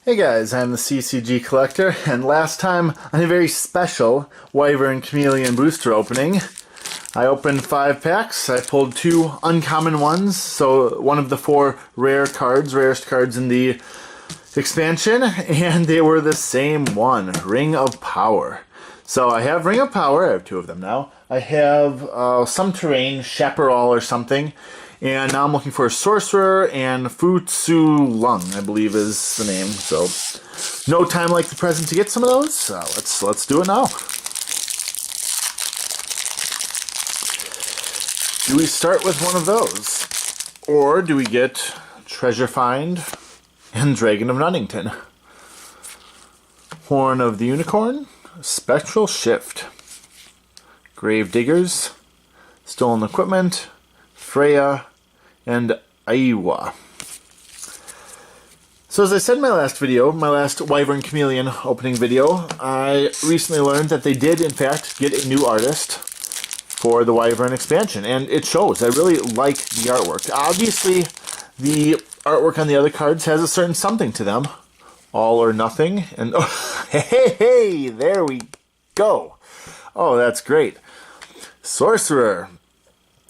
Hey guys, I'm the CCG Collector, and last time on a very special Wyvern Chameleon booster opening, I opened 5 packs. I pulled 2 uncommon ones, so one of the 4 rarest cards in the expansion, and they were the same one, Ring of Power. So I have Ring of Power, I have 2 of them now. I have some terrain, Chaparral or something, and now I'm looking for a Sorcerer and Futsu Lung, I believe is the name. So no time like the present to get some of those. So let's do it now. Do we start with one of those, or do we get Treasure Find and Dragon of Nunnington? Horn of the Unicorn, Spectral Shift, Grave Diggers, Stolen Equipment, Freya, and Aiwa. So as I said in my last video, my last Wyvern Chameleon opening video, I recently learned that they did in fact get a new artist for the Wyvern expansion, and it shows. I really like the artwork. Obviously, the artwork on the other cards has a certain something to them. All or nothing, and oh, hey, there we go. Oh, that's great. Sorcerer.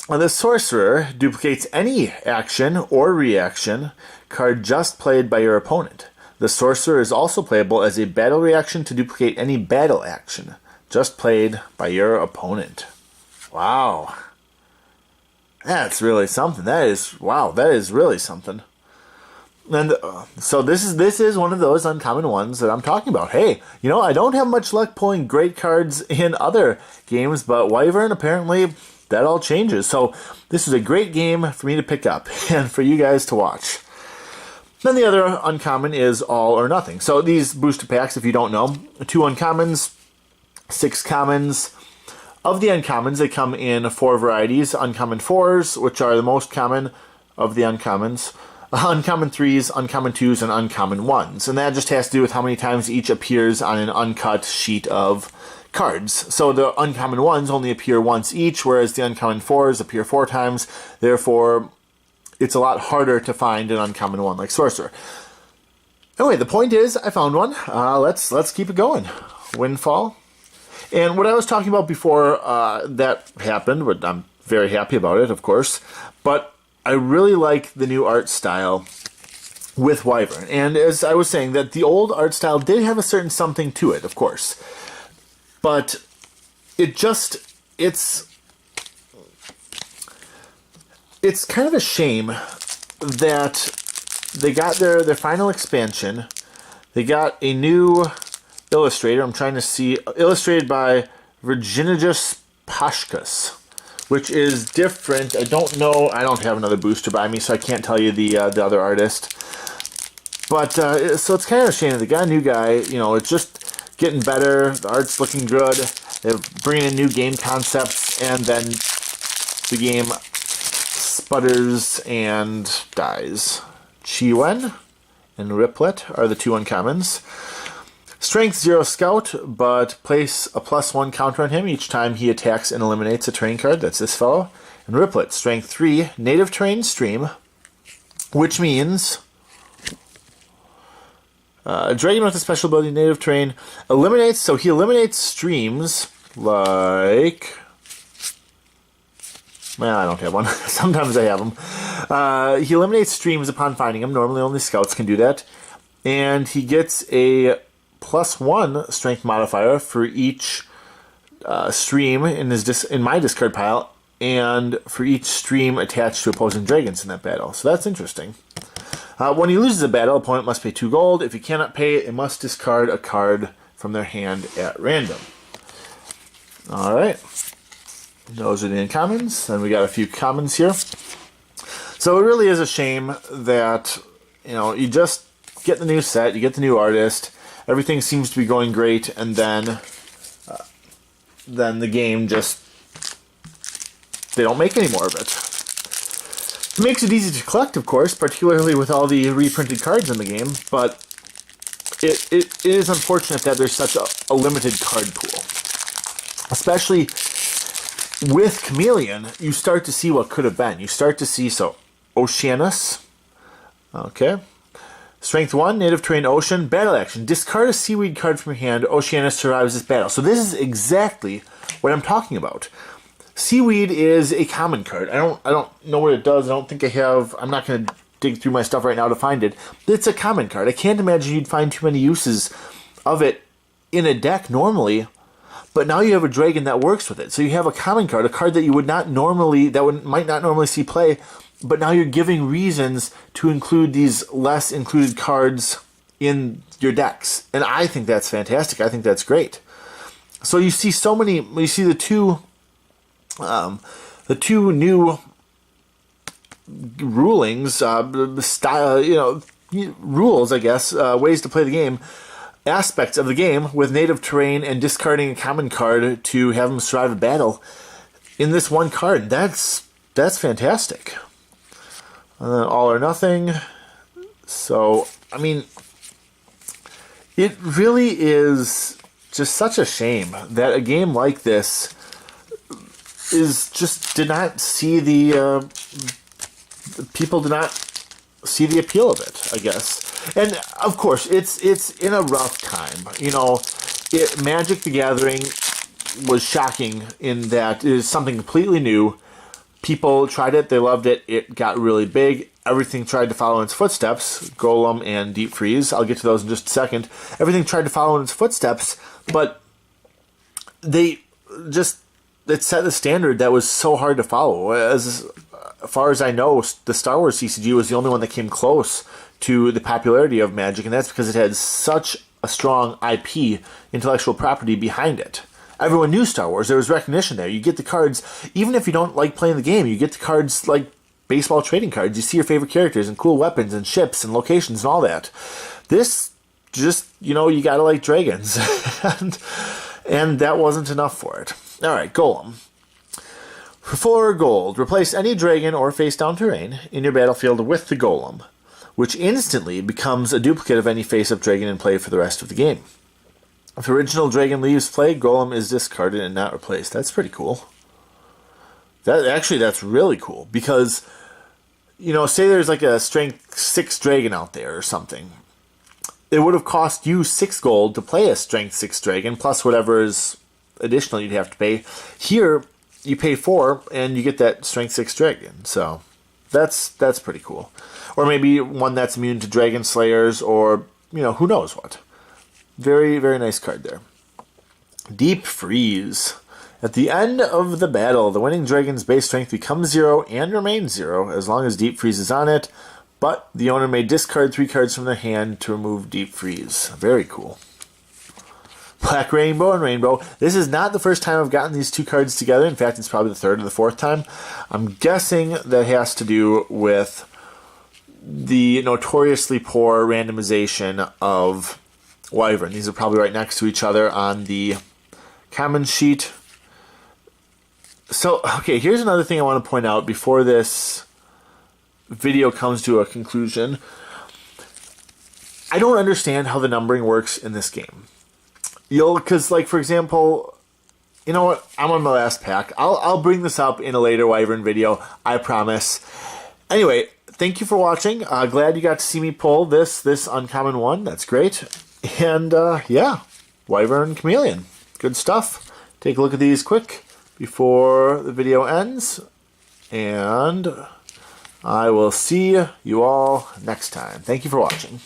Now, this Sorcerer duplicates any action or reaction card just played by your opponent. The Sorcerer is also playable as a battle reaction to duplicate any battle action just played by your opponent. Wow. That's really something. That is really something. And so this is one of those uncommon ones that I'm talking about. Hey, you know, I don't have much luck pulling great cards in other games, but Wyvern, apparently that all changes. So this is a great game for me to pick up and for you guys to watch. Then the other uncommon is All or Nothing. So these booster packs, if you don't know, 2 uncommons, 6 commons. Of the uncommons, they come in 4 varieties. Uncommon 4s, which are the most common of the uncommons. Uncommon 3s, uncommon 2s, and uncommon 1s. And that just has to do with how many times each appears on an uncut sheet of cards. So the uncommon 1s only appear once each, whereas the uncommon 4s appear 4 times. Therefore, it's a lot harder to find an uncommon 1 like Sorcerer. Anyway, the point is, I found one. Let's keep it going. Windfall. And what I was talking about before that happened, but I'm very happy about it, of course, but I really like the new art style with Wyvern. And as I was saying, that the old art style did have a certain something to it, of course. But it's kind of a shame that they got their final expansion. They got a new illustrator. I'm trying to see, illustrated by Virginius Pashkas, which is different. I don't know. I don't have another booster by me, so I can't tell you the other artist. But so it's kind of a shame that they got a new guy. You know, it's just getting better. The art's looking good. They're bringing in new game concepts, and then the game sputters and dies. Chiwen and Riplet are the 2 uncommons. Strength 0 Scout, but place a +1 counter on him each time he attacks and eliminates a terrain card. That's this fellow. And Riplet, Strength 3, Native Terrain Stream, which means a dragon with a special ability, Native Terrain, eliminates, so he eliminates streams like, well, I don't have one. Sometimes I have them. He eliminates streams upon finding them. Normally only scouts can do that. And he gets a +1 strength modifier for each stream in my discard pile, and for each stream attached to opposing dragons in that battle. So that's interesting. When he loses a battle, opponent must pay 2 gold. If he cannot pay it, they must discard a card from their hand at random. Alright. Those are the uncommons. Then we got a few commons here. So it really is a shame that, you know, you just get the new set, you get the new artist, everything seems to be going great, and then the game just, they don't make any more of it. It makes it easy to collect, of course, particularly with all the reprinted cards in the game, but it is unfortunate that there's such a limited card pool. Especially with Chameleon, you start to see what could have been. You start to see, so, Oceanus, okay, Strength 1, Native Terrain Ocean, Battle Action. Discard a seaweed card from your hand. Oceania survives this battle. So this is exactly what I'm talking about. Seaweed is a common card. I don't know what it does. I don't think I have. I'm not going to dig through my stuff right now to find it. It's a common card. I can't imagine you'd find too many uses of it in a deck normally. But now you have a dragon that works with it. So you have a common card, a card that you would not normally, might not normally see play, but now you're giving reasons to include these less included cards in your decks. And I think that's fantastic. I think that's great. So you see so many, you see the two new rulings, style, rules, I guess, ways to play the game, aspects of the game with native terrain and discarding a common card to have them survive a battle in this one card. That's fantastic. All or nothing. So, I mean, it really is just such a shame that a game like this did not see people did not see the appeal of it, I guess. And of course, it's in a rough time. Magic the Gathering was shocking in that it is something completely new. People tried it, they loved it, it got really big. Everything tried to follow in its footsteps, Golem and Deep Freeze. I'll get to those in just a second. Everything tried to follow in its footsteps, but it set the standard that was so hard to follow. As far as I know, the Star Wars CCG was the only one that came close to the popularity of Magic, and that's because it had such a strong IP, intellectual property, behind it. Everyone knew Star Wars. There was recognition there. You get the cards, even if you don't like playing the game, you get the cards like baseball trading cards. You see your favorite characters and cool weapons and ships and locations and all that. This just, you gotta like dragons. and that wasn't enough for it. All right, Golem. For 4 gold, replace any dragon or face-down terrain in your battlefield with the Golem, which instantly becomes a duplicate of any face-up dragon in play for the rest of the game. If the original dragon leaves play, Golem is discarded and not replaced. That's pretty cool. That's really cool, because, say there's like a strength 6 dragon out there or something. It would have cost you 6 gold to play a strength 6 dragon, plus whatever is additional you'd have to pay. Here, you pay 4 and you get that strength 6 dragon. So that's pretty cool. Or maybe one that's immune to dragon slayers, or who knows what. Very, very nice card there. Deep Freeze. At the end of the battle, the winning dragon's base strength becomes 0 and remains 0 as long as Deep Freeze is on it, but the owner may discard 3 cards from their hand to remove Deep Freeze. Very cool. Black Rainbow and Rainbow. This is not the first time I've gotten these 2 cards together. In fact, it's probably the 3rd or the 4th time. I'm guessing that has to do with the notoriously poor randomization of Wyvern. These are probably right next to each other on the common sheet. So, okay, here's another thing I want to point out before this video comes to a conclusion. I don't understand how the numbering works in this game. Because, like, for example, you know what? I'm on my last pack. I'll bring this up in a later Wyvern video, I promise. Anyway, thank you for watching. Glad you got to see me pull this uncommon one. That's great. And, yeah, Wyvern Chameleon. Good stuff. Take a look at these quick before the video ends. And I will see you all next time. Thank you for watching.